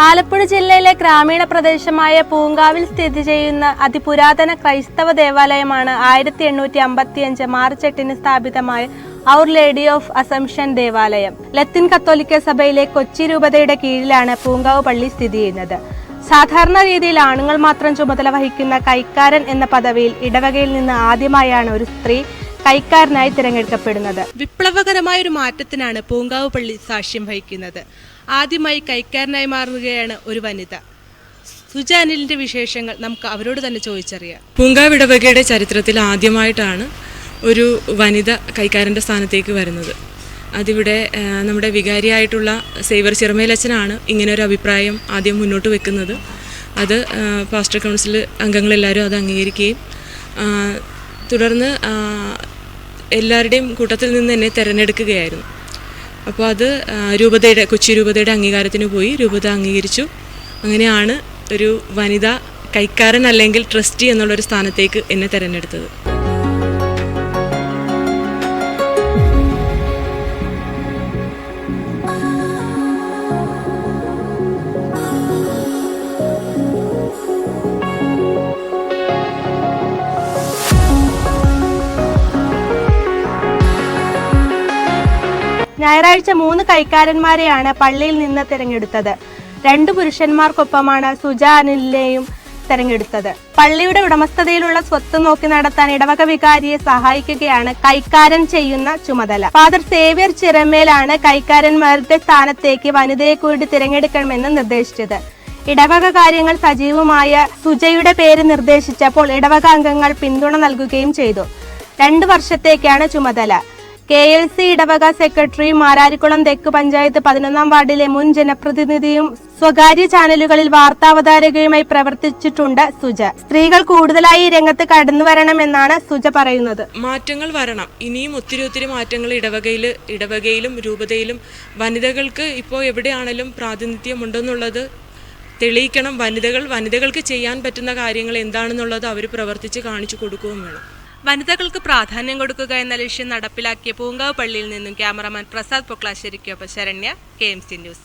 ആലപ്പുഴ ജില്ലയിലെ ഗ്രാമീണ പ്രദേശമായ പൂങ്കാവിൽ സ്ഥിതി ചെയ്യുന്ന അതിപുരാതന ക്രൈസ്തവ ദേവാലയമാണ് 1855 മാർച്ച് 8 സ്ഥാപിതമായ ഔർ ലേഡി ഓഫ് അസംഷൻ ദേവാലയം. ലത്തീൻ കത്തോലിക്ക സഭയിലെ കൊച്ചി രൂപതയുടെ കീഴിലാണ് പൂങ്കാവ് പള്ളി സ്ഥിതി ചെയ്യുന്നത്. സാധാരണ രീതിയിൽ ആണുങ്ങൾ മാത്രം ചുമതല വഹിക്കുന്ന കൈക്കാരൻ എന്ന പദവിയിൽ ഇടവകയിൽ നിന്ന് ആദ്യമായാണ് ഒരു സ്ത്രീ കൈക്കാരനായി തിരഞ്ഞെടുക്കപ്പെടുന്നത്. വിപ്ലവകരമായ ഒരു മാറ്റത്തിനാണ് പൂങ്കാവ് പള്ളി സാക്ഷ്യം വഹിക്കുന്നത്. ആദ്യമായി കൈക്കാരനായി മാറുകയാണ് ഒരു വനിത. സുജ അനിലിന്റെ വിശേഷങ്ങൾ നമുക്ക് അവരോട് തന്നെ ചോദിച്ചറിയാം. പൂങ്കാവ് ഇടവകയുടെ ചരിത്രത്തിൽ ആദ്യമായിട്ടാണ് ഒരു വനിത കൈക്കാരൻ്റെ സ്ഥാനത്തേക്ക് വരുന്നത്. അതിവിടെ നമ്മുടെ വികാരിയായിട്ടുള്ള സേവർ ചിറമേലച്ചനാണ് ഇങ്ങനൊരു അഭിപ്രായം ആദ്യം മുന്നോട്ട് വെക്കുന്നത്. അത് പാസ്റ്റർ കൗൺസിൽ അംഗങ്ങളെല്ലാവരും അത് അംഗീകരിക്കുകയും തുടർന്ന് എല്ലാവരുടെയും കൂട്ടത്തിൽ നിന്ന് എന്നെ തിരഞ്ഞെടുക്കുകയായിരുന്നു. അപ്പോൾ അത് കൊച്ചി രൂപതയുടെ അംഗീകാരത്തിന് പോയി, രൂപത അംഗീകരിച്ചു. അങ്ങനെയാണ് ഒരു വനിത കൈക്കാരൻ അല്ലെങ്കിൽ ട്രസ്റ്റി എന്നുള്ളൊരു സ്ഥാനത്തേക്ക് എന്നെ തിരഞ്ഞെടുത്തത്. ഞായറാഴ്ച 3 കൈക്കാരന്മാരെയാണ് പള്ളിയിൽ നിന്ന് തിരഞ്ഞെടുത്തത്. 2 പുരുഷന്മാർക്കൊപ്പമാണ് സുജ അനിലിനെയും തിരഞ്ഞെടുത്തത്. പള്ളിയുടെ ഉടമസ്ഥതയിലുള്ള സ്വത്ത് നോക്കി നടത്താൻ ഇടവക വികാരിയെ സഹായിക്കുകയാണ് കൈക്കാരൻ ചെയ്യുന്ന ചുമതല. ഫാദർ സേവ്യർ ചിറമേലാണ് കൈക്കാരന്മാരുടെ സ്ഥാനത്തേക്ക് വനിതയെ കൂടി തിരഞ്ഞെടുക്കണമെന്ന് നിർദ്ദേശിച്ചത്. ഇടവക കാര്യങ്ങൾ സജീവമായ സുജയുടെ പേര് നിർദ്ദേശിച്ചപ്പോൾ ഇടവക അംഗങ്ങൾ പിന്തുണ നൽകുകയും ചെയ്തു. 2 വർഷത്തേക്കാണ് ചുമതല. KLC ഇടവക സെക്രട്ടറി, മാരാരിക്കുളം തെക്ക് പഞ്ചായത്ത് 11-ാം വാർഡിലെ മുൻ ജനപ്രതിനിധിയും സ്വകാര്യ ചാനലുകളിൽ വാർത്താവതാരകയുമായി പ്രവർത്തിച്ചിട്ടുണ്ട് സുജ. സ്ത്രീകൾ കൂടുതലായി രംഗത്ത് കടന്നു വരണമെന്നാണ് സുജ പറയുന്നത്. മാറ്റങ്ങൾ വരണം. ഇനിയും ഒത്തിരി മാറ്റങ്ങൾ ഇടവകയിലും രൂപതയിലും വനിതകൾക്ക് ഇപ്പോൾ എവിടെയാണെങ്കിലും പ്രാതിനിധ്യമുണ്ടെന്നുള്ളത് തെളിയിക്കണം. വനിതകൾക്ക് ചെയ്യാൻ പറ്റുന്ന കാര്യങ്ങൾ എന്താണെന്നുള്ളത് അവർ പ്രവർത്തിച്ച് കാണിച്ചു കൊടുക്കുകയും വേണം. വനിതകൾക്ക് പ്രാധാന്യം കൊടുക്കുക എന്ന ലക്ഷ്യം നടപ്പിലാക്കിയ പൂങ്കാവ് പള്ളിയിൽ നിന്നും ക്യാമറമാൻ പ്രസാദ് പൊക്ലാശ്ശേരിക്കൊപ്പം ശരണ്യ, KMC ന്യൂസ്.